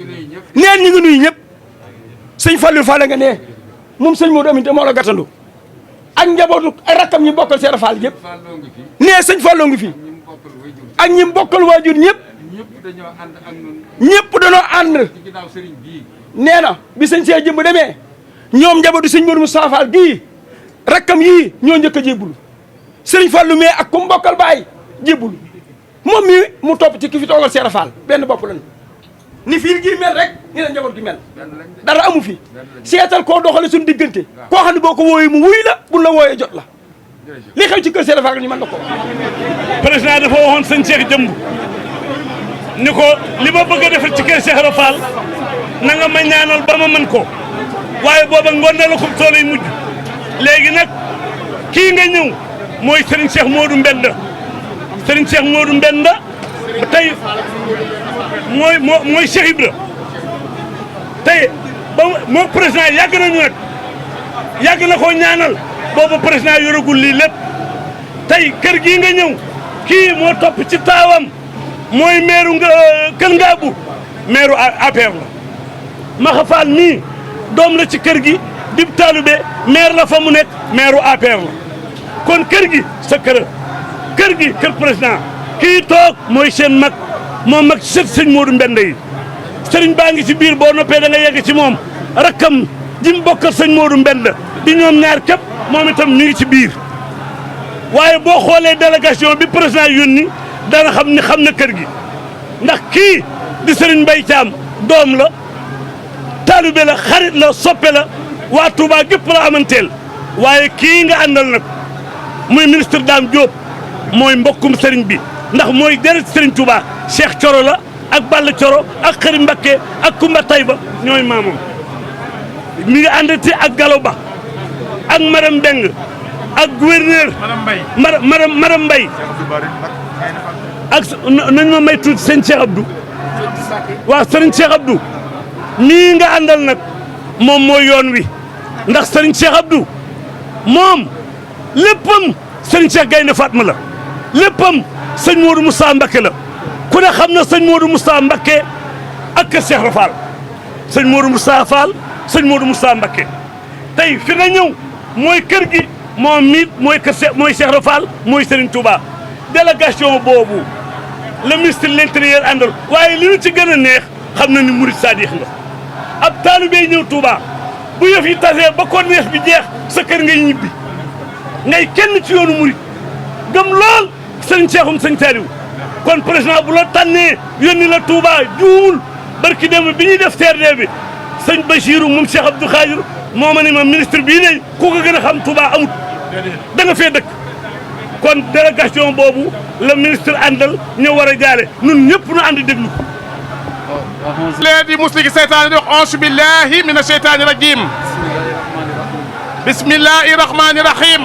neen ñu ngi nuyu ñëpp sëñ Fallou Fall nga ne moom sëñ Modou Aminta moo la gàttandu ak njabootu ay rakkam ñi bokkal Seera Fall yëpp nee sëñ Fallou ngi fi ak ñi bokkal waajur ñëpp ñëpp dañoo ànd nee na bi sëñ see jëmb demee ñoom njabootu sëñ Modou Moustapha Fall gii rakkam yii ñoo njëkk a jébbulu sëriñ Fallou mais ak ku mbokkal baay jébbulu moom mi mu topp ci ki fi toogal Seera Fall benn bopp lañu ni fii gii mel rek ni la njaboot gi mel dara amu fi seetal koo doxale suñu diggante koo xam ne boo ko wooyee mu wuy la buñ la wooyee jot la li xew ci kër Seera Fall ñu mën na ko président dafa waxoon sëñ Cheikh jëmb ni ko li ma bëgg a defal ci kër Seera Fall na nga ma ñaanal ba ma mën ko waaye booba ngoon na la ko toolay mujj léegi nag kii nga ñëw mooy Serigne Cheikh Modou Mbenda Serigne Cheikh Modou Mbenda tey mooy Cheikh Ibra tey ba moo président yàgg nañu nag yàgg na koo ñaanal boobu président yoragul lii lépp tey kër gii nga ñëw kii moo topp ci taawam mooy meeru Kër Ngaabu meeru APR la Maxa Fall mii doom la ci kër gi dib taalube maire la fa mu nekk meeru APR la kon kër gi sa kër gi kër président kii toog mooy seen mag moom mag sët sëñ Modou Mbenda yi sëriñ baa ngi ci biir boo noppee da nga yegg ci moom rakkam ji mu bokkal sëñ Modou Mbenda di ñoom ñaar képp moom itam ñu ngi ci biir waaye boo xoolee délégation bi président yónni dana xam ni xam na kër gi ndax kii di sëriñ Mbaye Thiam doom la taalibe la xarit la soppe la waa Touba gépp la amanteel waaye kii nga àndal nag muy ministre Dame Diop mooy mbokkum sëriñ bi ndax mooy deret sëriñ Touba Cheikh Coro la ak Balla Coro ak Xëri Mbakke ak Kumba Tayba ñooy maamam mi ngi àndati ak Galo Ba ak madame Mbeng ak gouverneur madame Mbaye ak nañ ma may tuuti sëñ Cheikh Abdou waaw sëriñ Cheikh Abdou mii nga àndal nag moom mooy yoon wi ndax sëriñ Cheikh Abdou moom léppam sëriñ Cheikh Gaynde Fatma la léppam sëñ Modou Moustapha Mbacké la ku ne xam na sëñ Modou Moustapha Mbacké ak kër Cheikh Rafal sëñ Modou Moustapha Fall sëñ Modou Moustapha Mbacké tey fi nga ñëw mooy kër gi moom miit mooy kër mooy Cheikh Rafal mooy Serigne Touba délégation boobu le ministre de l'intérieur àndal waaye li ñu ci gën a neex xam na ni murid sadiq nga ab taalibé ñëw Touba bu yëf yi tasee ba corniche bi jeex sa kër ngay ñibbi ngay kenn ci yoonu murid gëm lool sëñ Cheikhoum sëñ Saliou kon président bu la tànnee yónni la Touba juumul barki dem bi ñuy def TRD bi sëñ Bachirou moom Cheikh Abdou Khadir moo ma ne ma ministre bii ne ku ko gën a xam Touba amut da nga fee dëkk kon délégation boobu la ministre àndal ñëw war a jaale nun ñëpp nu ànd déglu ko leen di musliki seytaane di wax auzu billahi mina seytaani rajim bismillahi rahmani rahim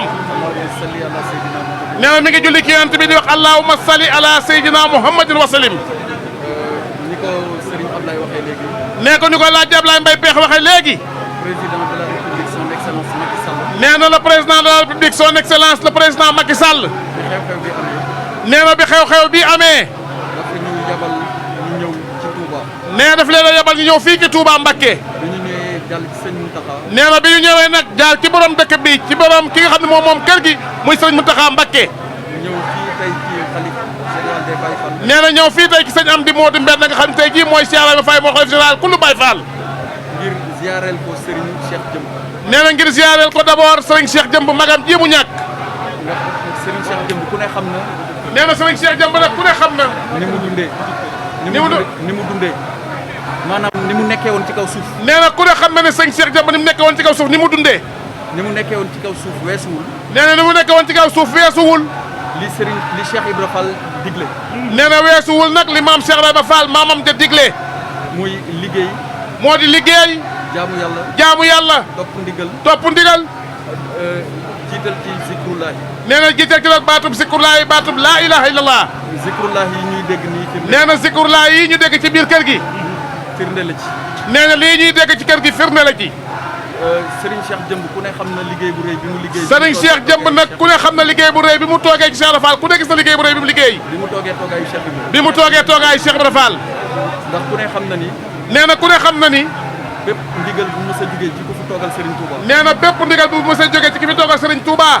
nee na mi ngi julli ki yonent bi di wax allahumma salli ala sayyidina muhammadin wa sallim ni ko Serigne Ablaye waxee léegi nee ko ni ko laaj Ablaye Mbaye Peex waxee léegi président de la république son excellence Macky Sall nee na le président de la république son excellence le président Macky Sall xew-xew bi amee nee na bi xew-xew bi amee dafa ñu yabal ñu ñëw ci Touba nee daf leen a yabal ñu ñëw fii ci Touba Mbacké bi ñu ñëwee jàll ci sëñ Mountakha nee na bi ñu ñëwee nag jaar ci borom dëkk bi ci borom ki nga xam ne moom kër gi muy sëñ Mountakha Mbacké ñëw fii tey ci xalif général des Baye Fall nee na ñëw fii tey ci sëñ Amdi Modou Mbène nga xam ne tey jii mooy Cheikh Ibrahima Faye moo xalif général kullu Baye Fall ngir ziareel ko Serigne Cheikh Jëmb nee na ngir ziareel ko d'abord Serigne Cheikh Jëmb magam ji mu ñàkk ndax Serigne Cheikh Jëmb ku ne xam na nee na Serigne Cheikh Jëmb nag ku ne xam na ni mu dundee ni mu dundee maanaam ni mu nekkee woon ci kaw suuf nee na ku ne xam na ne sëñ Cheikh Jëmb ni mu nekkee woon ci kaw suuf ni mu dundee ni mu nekkee woon ci kaw suuf weesuwul nee na ni mu nekkee woon ci kaw suuf weesuwul li Serigne li Cheikh Ibra Fall digle nee na weesuwul nag li maam Cheikh Ibrahima Fall maamam ja digle muy liggéey moo di liggéey jaamu yàlla topp ndigal jiital ci zikrullahi nee na jiital ci nag baatub zikrullahi baatub laa ilaha illallah zikrullahi yi ñuy dégg nii nee na zikrullahi yi ñu dégg ci biir kër gi firnde la ci nee na lii ñuy dégg ci kër gi firnde la ci Serigne Cheikh Jëmb ku ne xam na liggéey bu rëy bi mu liggéey Serigne Cheikh Jëmb nag ku ne xam na liggéey bu rëy bi mu toogee ci Cheikh Ibra Fall ku ne gis na liggéey bu rëy bi mu liggéey bi mu toogee toogaayu Cheikh Ibra bi mu toogee toogaayu Cheikh Ibra Fall ndax ku ne xam na ni nee na ku ne xam na ni. bépp ndigal bu mës a jógee ci ku fi toogal Serigne Touba. nee na bépp ndigal bu mës a jógee ci ki fi toogal Serigne Touba.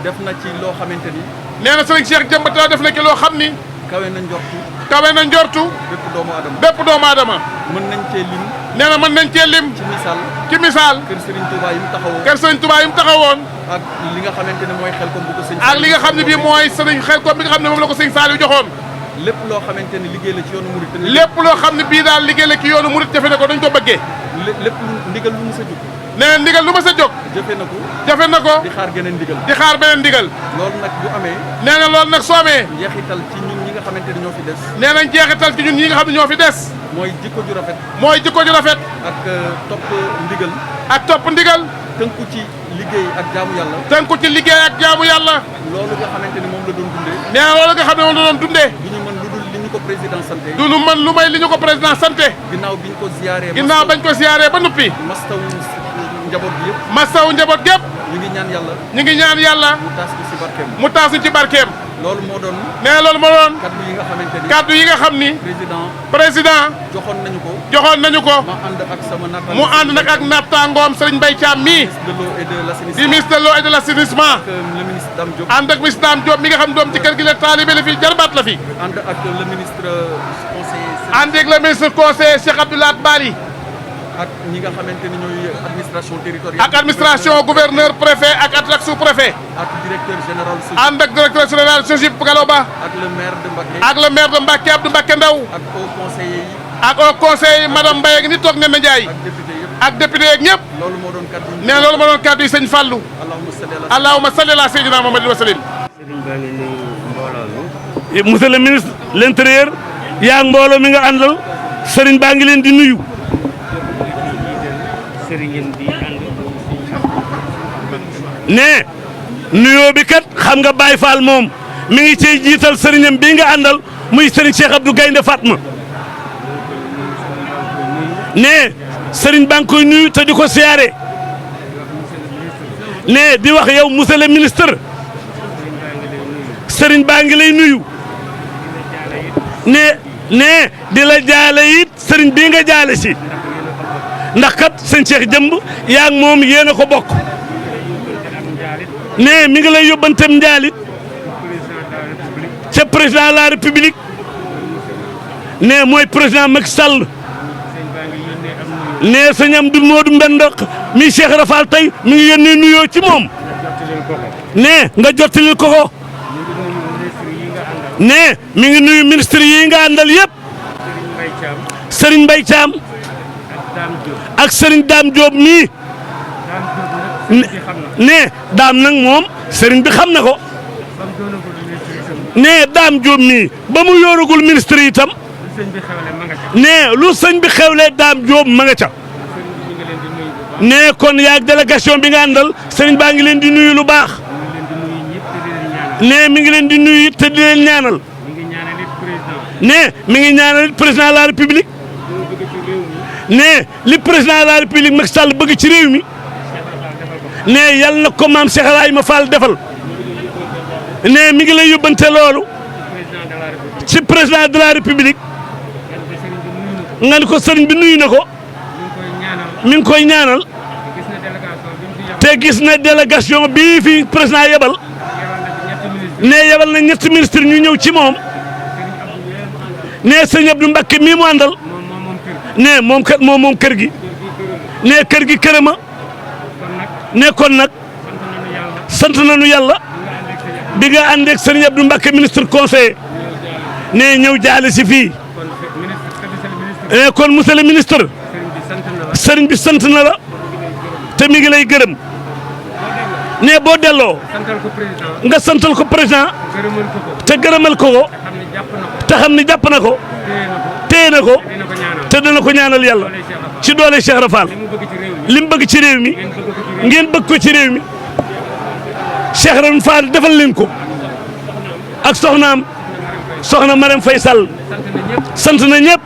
def na ci loo xamante ni. nee na Serigne Cheikh Jëmb Tall def na ci loo xam ni. kawe na njortu. kawe na njortu. bépp doomu aadama. bépp doomu aadama. mën nañ cee lim. nee na mën nañ cee lim. ci misaal. ci misaal. kër Serigne Touba yi mu taxawoon. kër Serigne Touba yi mu taxawoon. ak li nga xamante ne mooy xel kom bu ko sëñ. ak li nga xam ne bii mooy Serigne xel kom bi nga xam ne moom la ko sëñ Saliou joxoon. lépp loo xamante ne liggéey la ci yoonu murit. lépp loo xam ne bii daal liggéey la ci yoonu murit jafe na ko dañ ko bëggee. lépp lu ndigal lu mës a jóg. nee na ndigal lu mës a jóg. jëfe na ko. jafe na ko. di xaar geneen ndigal. di xaar beneen ndigal. loolu nag bu amee. nee na loolu nag soo amee. njeexital ci ñun ñi nga xamante ne ñoo fi des. nee nañ jeexital ci ñun ñi nga xam ne ñoo fi des. mooy jikko ju rafet. mooy jikko ju rafet. ak topp ndigal. ak topp ndigal. tënku ci liggéey ak jaamu yàlla. tënku ci liggéey ak jaamu yàlla. loolu nga xamante ne moom la doon dundee. nee na loolu nga xam ne moom la doon dundee. du ñu mën lu dul li ñu ko président santé. du ñu mën lu may li ñu ko président santé. ginnaaw biñ ko ziyaaree. ginnaaw bañ ko ziyaaree ba noppi. mastawu njaboot gi yëpp. masawu njaboot gépp. ñu ngi ñaan yàlla. ñu ngi ñaan yàlla. mu taas ko ci barkeem. mu taasu ci barkeem. loolu moo doon. nee na loolu moo doon. kaddu yi nga xamante ni. kaddu yi nga xam ni. président. joxoon nañu ko. joxoon nañu ko. ma ànd ak sama naataango. mu ànd nag ak nattaangoom Serigne Mbaye Thiam mii. de l'eau et de l'assainissement. di ministre de l'eau et de l'assainissement. ak le ministre Dame Diop. ànd ak ministre Dame Diop mi nga xam doom ci kër gi la taalibe la fi jarbaat la fi. ànd ak le ministre conseiller. ànd ak le ministre conseiller Cheikh Abdoulaye Bari. ak ñi nga xamante ni ñooy administration territoriale. ak administration gouverneur préfet ak sous-préfet. ak directeur général. ànd ak directeur général SOGIP Gallo Ba. ak le maire de Mbacké. ak le maire de Mbacké Abdou Mbacké Ndaw. ak au conseiller yi. ak au conseil madame Mbaye ak ni toog Ndeye Ndiaye. ak député yëpp. ak député yeeg ñëpp. loolu moo doon kaddu yi. nee loolu moo doon kaddu yi sëñ Fallou. allahumma salli ala sayyidina Muhammadin wa sallim. sëriñ baa ngi nuyu mbooloo mi. monsieur le ministre de l'intérieur yaa mbooloo mi nga àndal sëriñ baa ngi leen di nuyu. sëriñam bi ànd ne nuyoo bi kat xam nga Baye Fall moom mi ngi ciy jiital sëriñam bii nga àndal muy sëriñ Cheikh Abdou Gaynde Fatma. ne sëriñ baa ngi koy nuyu te di ko siyaare. ne di wax yow monsieur le ministre sëriñ baa ngi lay nuyu. ne di la jaale it sëriñ bii nga jaale si. ndax kat sëñ Cheikh Jëmb yaa ngi moom yéen a ko bokk. ne mi ngi lay yóbbantem njaalit ca président de la république. ne mooy président Macky Sall. ne sëñ Amdou Modou Mbend mi Cheikh Rafal tey mi ngi yónnee nuyoo ci moom. ne nga jottalil ko ko. ne mi ngi nuyu ministre yi nga àndal yëpp. Serigne Mbaye Thiam. ak Serigne Dame Diop mii. ne Dame nag moom Serigne bi xam na ko. ne Dame Diop mii ba mu yoragul ministre yi itam. ne lu sëñ bi xewlee Dame Diop ma nga ca. ne kon yaag délégation bi nga àndal Serigne baa ngi leen di nuyu lu baax. ne mi ngi leen di nuyu te di leen ñaanal. ne mi ngi ñaanal président de la république. ne li président de la république Macky Sall bëgg ci réew mi. ne yal na ko maam Cheikh Ibrahima Fall defal. ne mi ngi lay yóbbante loolu. ci président de la république. nga ni ko sëriñ bi nuyu na ko. mi ngi koy ñaanal. te gis na délégation bii fi président yebal. ne yebal na ñetti ministre ñu ñëw ci moom. ne sëñ Abdou Mbacké mii mu àndal. ne moom kat moom kër gi. ne kër gi kërama. ne kon nag sant nañu yàlla. bi nga ànd ak sëñ Abdou Mbacké ministre conseiller. ne ñëw jaale si fii. ne kon monsieur le ministre. sëriñ bi sant na la. te mi ngi lay gërëm. ne boo delloo. nga santal ko président. te gërëmal ko ko. te xam ni jàpp na ko. téye na ko. te dana ko ñaanal yàlla. ci doole Cheikh Rafal. li mu bëgg ci réew mi. ngeen bëgg ko ci réew mi. Cheikh Rafal defal leen ko. ak soxnaam. soxna Marème Faye Sall. sant na ñëpp.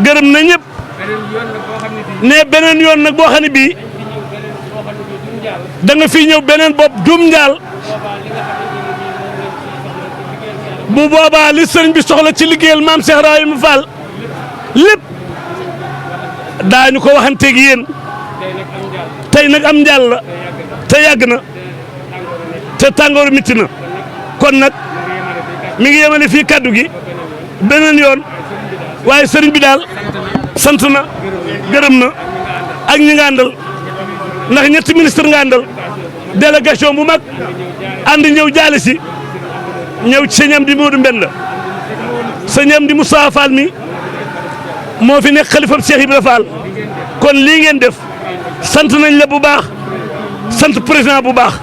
gërëm na ñëpp. ne beneen yoon nag boo xam ne bii. da nga fi ñëw beneen bopp Dum Njaal. bu boobaa li sëriñ bi soxla ci liggéeyal maam Cheikh Ibrahima Fall lépp daañu ko waxanteeg yéen tey nag am njaal la te yàgg na te tàngoor mitti na kon nag mi ngi yemale fii kaddu gi beneen yoon waaye sëriñ bi daal sant na gërëm na ak ñi nga àndal ndax ñetti ministre nga àndal délégation bu mag ànd ñëw jaale si ñëw ci sëñ Amdi Modou Mbenda sëñ Amdi Moussa Fall mi moo fi nekk xalifam Cheikh Ibra Fall kon lii ngeen def sant nañ la bu baax sant président bu baax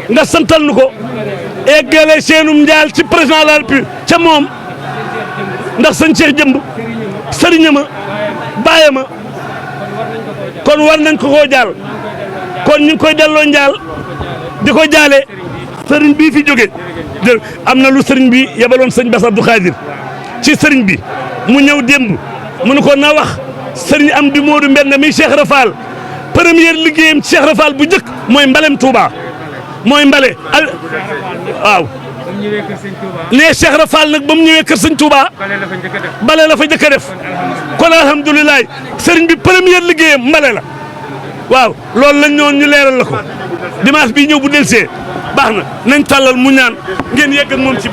nga santal nu ko eggale seenum njaal ci président de la République ca moom ndax sëñ Cheikh jëmb sëriña ma bàyyi ma kon war nañ ko koo jaal kon ñu ngi koy delloo njaal di ko jaale sëriñ bii fi jóge am na lu sëriñ bi yebaloon sëñ Bass Abdou Khadir ci sëriñ bi mu ñëw démb mu ne ko na wax sëriñ Amdi Modou Mbenda mi Cheikh Rafal première liggéeyam Cheikh Rafal bu njëkk mooy mbalem Touba mooy mbale waaw nee Cheikh Rafal nag ba mu ñëwee kër sëñ Touba bale la fa njëkk a def kon alhamdulilah sëriñ bi première liggéeyam mbale la waaw loolu lañ ñoon ñu leeral la ko dimanche bii ñëw bu delsee baax na nañ tàllal mu ñaan ngeen yegg ak moom ci